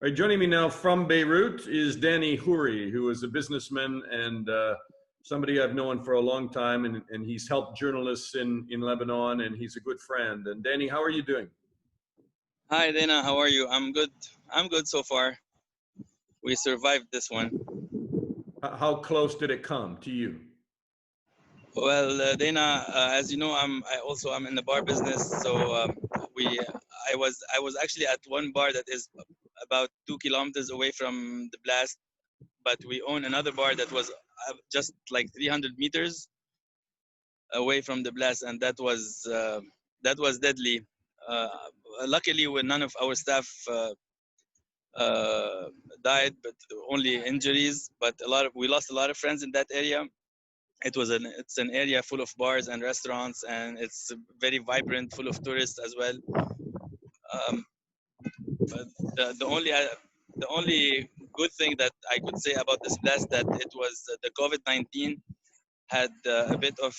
All right, joining me now from Beirut is Danny Houri, who is a businessman and somebody I've known for a long time, and he's helped journalists in Lebanon, and he's a good friend. And Danny, how are you doing? Hi, Dana. How are you? I'm good. I'm good so far. We survived this one. How close did it come to you? Well, Dana, as you know, I'm in the bar business. So I was actually at one bar that is about 2 kilometers away from the blast, but we own another bar that was just like 300 meters away from the blast, and that was deadly. Uh, Luckily, none of our staff uh, died, but only injuries. But we lost a lot of friends in that area. It's an area full of bars and restaurants, and it's very vibrant, full of tourists as well. Um, but the only good thing that I could say about this blast that it was the COVID-19 had a bit of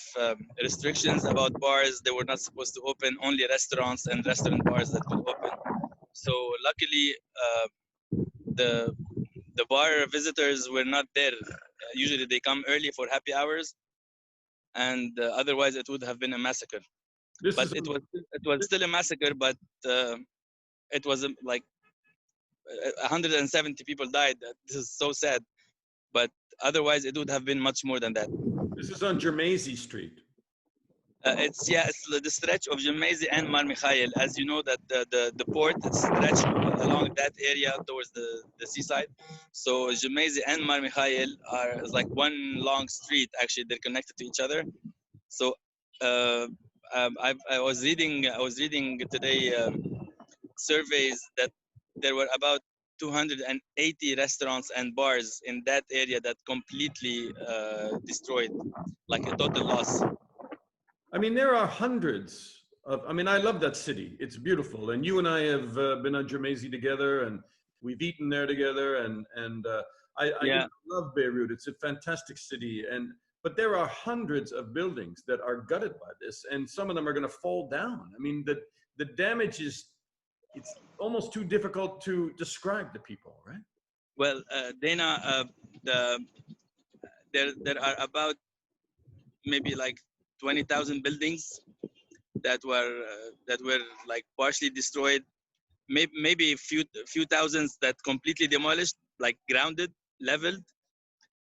restrictions about bars. They were not supposed to open, only restaurants and restaurant bars that could open. So luckily, the the bar visitors were not there. Usually they come early for happy hours, and otherwise it would have been a massacre. This But is it was still a massacre. But it was like 170 people died. This is so sad. But otherwise, it would have been much more than that. this is on Jermazi Street. It's the stretch of Jemezi and Mar Mikhail. As you know, that the port is stretched along that area towards the seaside. So Jemezi and Mar Mikhail are like one long street. Actually, they're connected to each other. So I was reading today surveys that there were about 280 restaurants and bars in that area that completely destroyed, like a total loss. I mean, there are hundreds of. I mean, I love that city. It's beautiful, and you and I have been on Jermazi together, and we've eaten there together, and I Yeah. just love Beirut. It's a fantastic city, and but there are hundreds of buildings that are gutted by this, and some of them are going to fall down. I mean, the damage is it's almost too difficult to describe to people, right? Well, Dana, the there are about maybe like 20,000 buildings that were like partially destroyed. Maybe a few thousands that completely demolished, like grounded, leveled.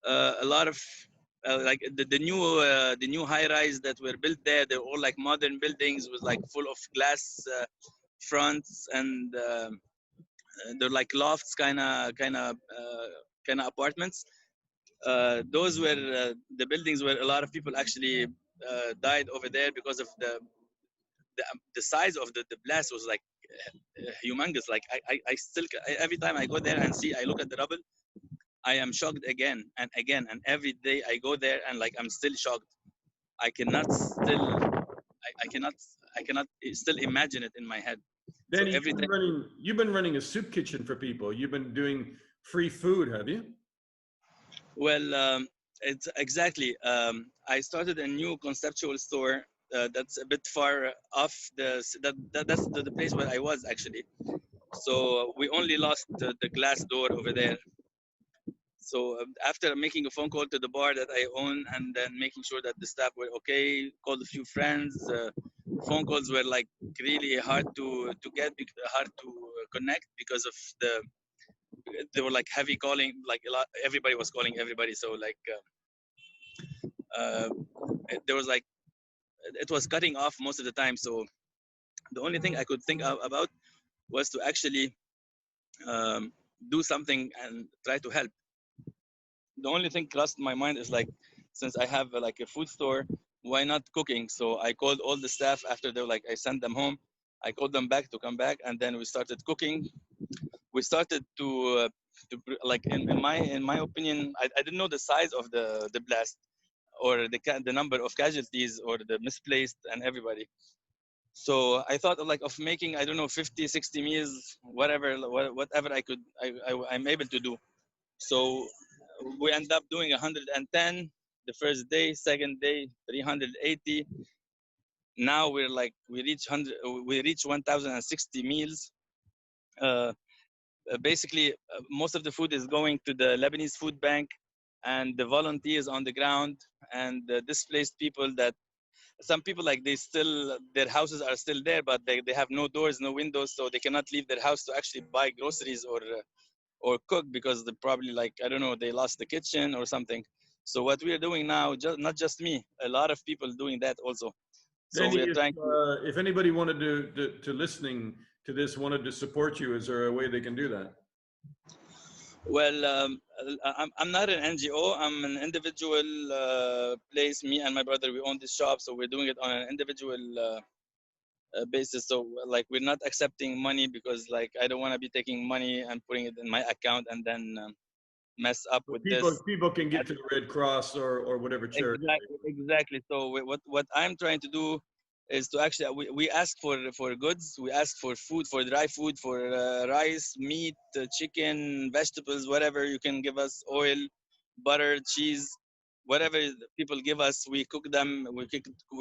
A lot of like the new high rise that were built there. They're all like modern buildings with like full of glass fronts, and they're like lofts, kind of apartments. Those were the buildings where a lot of people actually died over there because of the size of the blast was like humongous. Like I still, every time I go there and I look at the rubble, I am shocked again and again, and every day I go there and like I'm still shocked. I cannot still I cannot still imagine it in my head. So Danny, every day. you've been running a soup kitchen for people. You've been doing free food, have you? Well, it's exactly. I started a new conceptual store that's a bit far off that's the place where I was actually. So we only lost the glass door over there. So after making a phone call to the bar that I own, and then making sure that the staff were okay, called a few friends. Phone calls were like really hard to get, hard to connect because of they were like heavy calling, like a lot. Everybody was calling everybody, so like uh, there was like it was cutting off most of the time. So the only thing I could think about was to actually um, do something and try to help. The only thing crossed my mind is like, since I have like a food store, why not cooking? So I called all the staff after they were like, I sent them home. I called them back to come back, and then we started cooking. We started like in my opinion, I didn't know the size of the blast, or the number of casualties, or the misplaced and everybody. So I thought of like of making, I don't know, 50, 60 meals, whatever I'm able to do. So we end up doing 110 the first day, second day 380. Now we reach 1060 meals. Uh, basically most of the food is going to the Lebanese food bank and the volunteers on the ground and the displaced people that some people like they still their houses are still there, but they have no doors, no windows, so they cannot leave their house to actually buy groceries or cook because they probably like I don't know they lost the kitchen or something. So what we are doing now, just not just me, a lot of people doing that also. So Danny, we are trying to. if anybody wanted to listening to this wanted to support you, is there a way they can do that? Well, I'm not an NGO. I'm an individual place. Me and my brother, we own this shop, so we're doing it on an individual basis. So like we're not accepting money because like I don't want to be taking money and putting it in my account and then mess up So with this. people can get to the Red Cross or whatever charity. Exactly. So what I'm trying to do is to actually we ask for goods, we ask for food, for dry food, for rice, meat, chicken, vegetables, whatever you can give us, oil, butter, cheese, whatever people give us, we cook them.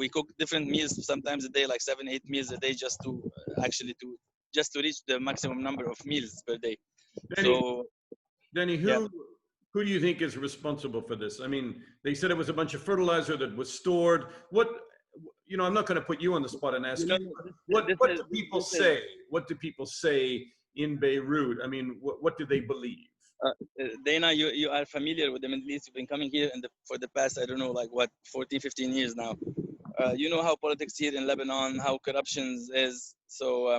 We cook different meals sometimes a day, like 7-8 meals a day, just to actually to just to reach the maximum number of meals per day. Danny, So Danny, yeah. who do you think is responsible for this? I mean, they said it was a bunch of fertilizer that was stored. What, you know, I'm not going to put you on the spot and ask You know, you. this, What is do people this is say? What do people say in Beirut? I mean, what do they believe? Dana, you are familiar with the Middle East. You've been coming here for the past, I don't know, like what, 14, 15 years now. You know how politics here in Lebanon, how corruption is. So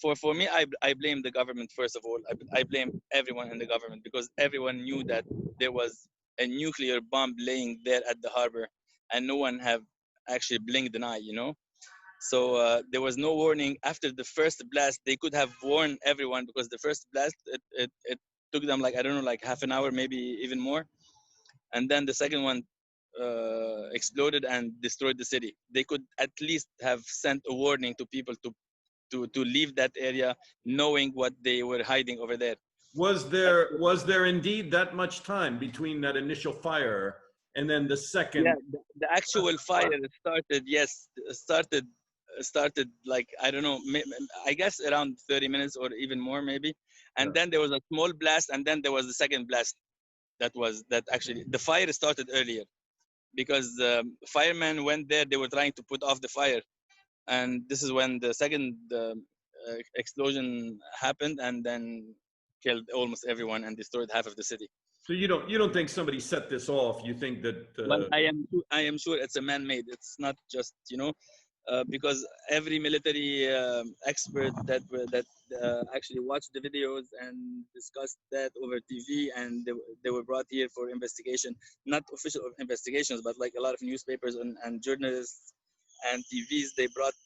for me, I blame the government, first of all. I blame everyone in the government because everyone knew that there was a nuclear bomb laying there at the harbor and no one have actually blinked an eye, you know? So there was no warning after the first blast. They could have warned everyone because the first blast it took them like I don't know like half an hour, maybe even more, and then the second one exploded and destroyed the city. They could at least have sent a warning to people to leave that area, knowing what they were hiding over there. Was there indeed that much time between that initial fire and then the Yeah, second? the actual fire started. Yes, started like I don't know. I guess around 30 minutes or even more maybe, and Yeah. then there was a small blast, and then there was the second blast. That actually the fire started earlier because firemen went there. They were trying to put off the fire, and this is when the second explosion happened, and then killed almost everyone and destroyed half of the city. So you don't think somebody set this off? You think that Well, I am sure it's a man-made. It's not just because every military expert that actually watched the videos and discussed that over TV, and they were brought here for investigation, not official investigations, but like a lot of newspapers and journalists and TVs, they brought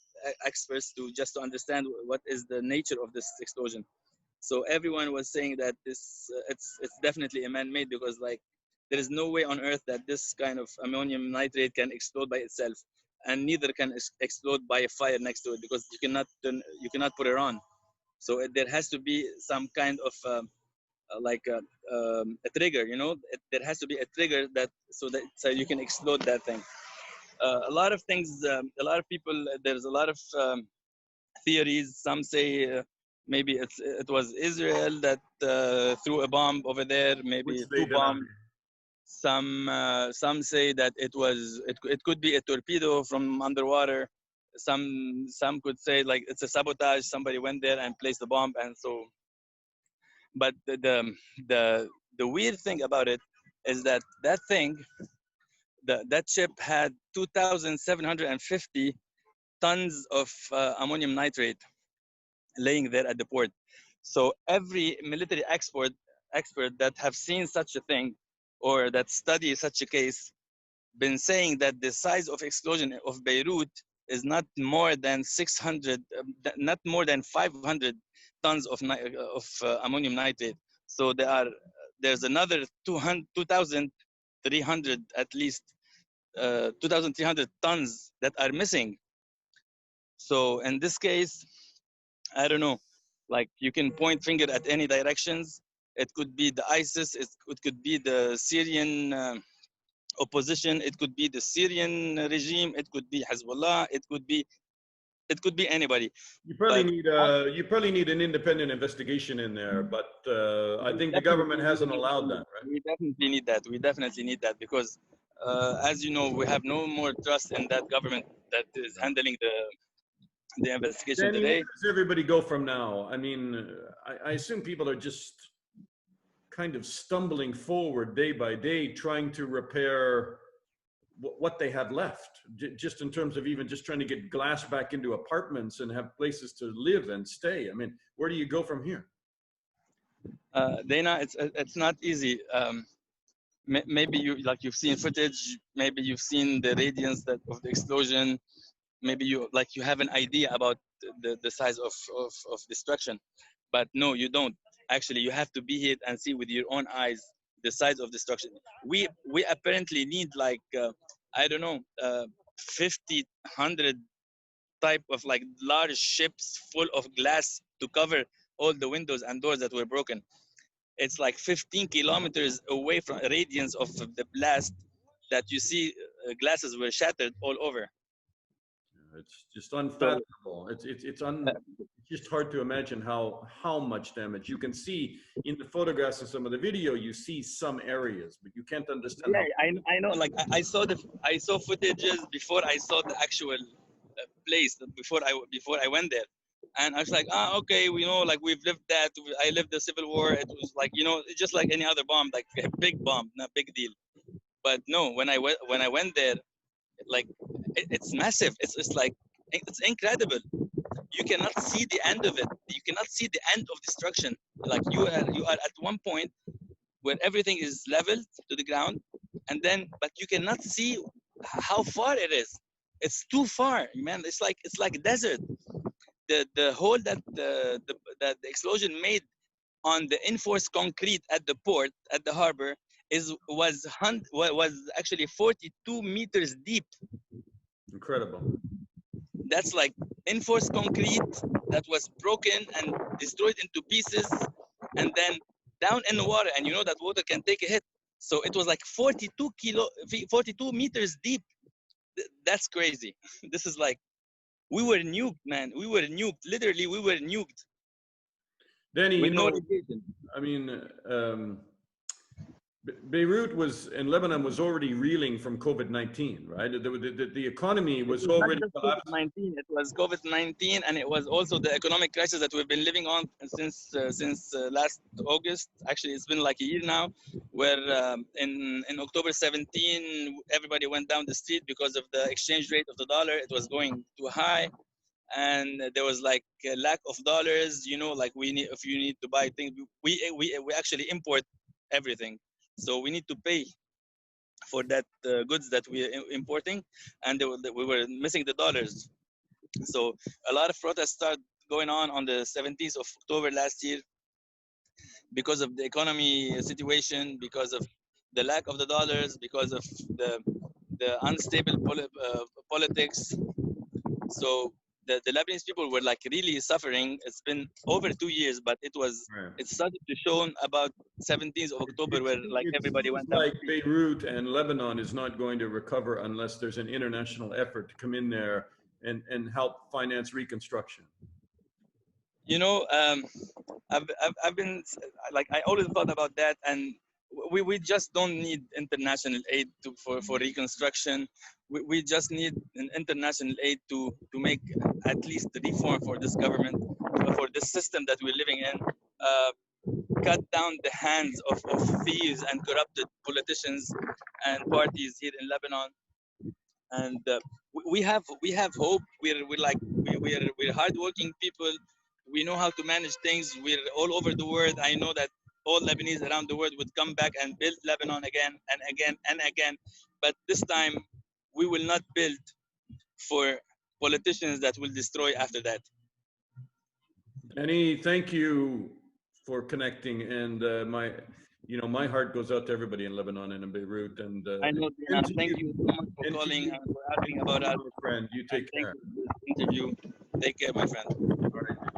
experts to just to understand what is the nature of this explosion. So everyone was saying that this it's definitely a man-made because like there is no way on earth that this kind of ammonium nitrate can explode by itself, and neither can explode by a fire next to it because you cannot put it on. So there has to be some kind of like a trigger, you know. There has to be a trigger that so you can explode that thing. A lot of things, a lot of people. There's a lot of theories. Some say maybe it was Israel that threw a bomb over there, maybe which they two deny? bombs. Some say that it could be a torpedo from underwater. Some could say like it's a sabotage. Somebody went there and placed the bomb, and so. But the weird thing about it is that that thing, that ship had 2,750 tons of ammonium nitrate laying there at the port. So every military expert that have seen such a thing or that study such a case been saying that the size of explosion of Beirut is not more than 600, not more than 500 tons of ammonium nitrate. So there's another 2,300 at least 2,300 tons that are missing. So in this case, I don't know. Like you can point finger at any directions. It could be the ISIS. It could be the Syrian opposition. It could be the Syrian regime. It could be Hezbollah. It could be It could be anybody. You probably But need an independent investigation in there, but I we think the definitely government need hasn't an allowed independent. that, right? We definitely need that. We definitely need that because, as you know, we have no more trust in that government that is Yeah. handling the investigation Danny, where today. does everybody go from now? I mean, I assume people are just kind of stumbling forward day by day, trying to repair what they have left, just in terms of even just trying to get glass back into apartments and have places to live and stay. I mean, where do you go from here? Dana, it's not easy. Maybe you've seen footage. Maybe you've seen the radiance of the explosion. Maybe you have an idea about the size of destruction, but no, you don't. Actually, you have to be here and see with your own eyes the size of destruction. We apparently need I don't know, 50 100 type of like large ships full of glass to cover all the windows and doors that were broken. It's like 15 kilometers away from a radiance of the blast that you see glasses were shattered all over. It's just So unfathomable. It's just hard to imagine how much damage you can see in the photographs and some of the video. You see some areas, but you can't understand yeah, how. I know. Like I saw footages before I saw the actual place before I went there, and I was like, okay, we know, like we've lived that. I lived the Civil War. It was like, it's just like any other bomb, like a big bomb, not big deal. But no, when I went there, like it's massive. It's like it's incredible. You cannot see the end of it. You cannot see the end of destruction. Like you are at one point where everything is leveled to the ground, and then but you cannot see how far it is. It's too far, man. It's like a desert. The hole that that the explosion made on the enforced concrete at the port at the harbor was actually 42 meters deep. Incredible. That's like enforced concrete that was broken and destroyed into pieces, and then down in the water, and you know that water can take a hit. So it was like 42 meters deep. That's crazy. This is like, we were nuked, man. We were nuked. Literally, we were nuked Danny, with no radiation. I mean, Beirut and Lebanon was already reeling from COVID-19, right? The economy It was was not already just collapsing. COVID-19. It was COVID-19, and it was also the economic crisis that we've been living on since last August. Actually, it's been like a year now, where in October 17, everybody went down the street because of the exchange rate of the dollar. It was going too high, and there was like a lack of dollars. Like if you need to buy things, we actually import everything, so we need to pay for that goods that we're importing, and we were missing the dollars. So a lot of protests started going on the 17th of October last year because of the economy situation, because of the lack of the dollars, because of the unstable politics. So the Lebanese people were like really suffering. It's been over 2 years, but Right. it started to show about 17th of October, where like It everybody seems went down. like Beirut and Lebanon is not going to recover unless there's an international effort to come in there and help finance reconstruction. I've been like, I always thought about that, and we just don't need international aid for reconstruction. We just need an international aid to make at least the reform for this government, for this system that we're living in. Cut down the hands of thieves and corrupted politicians and parties here in Lebanon, and we have hope. We're hardworking people. We know how to manage things. We're all over the world. I know that all Lebanese around the world would come back and build Lebanon again and again and again. But this time, we will not build for politicians that will destroy after that. Danny, thank you for connecting, and my heart goes out to everybody in Lebanon and in Beirut. And I know, Dina. Thank you so much for calling and for asking about us. friend. You take Thank care. you for this interview. Take care, my friend.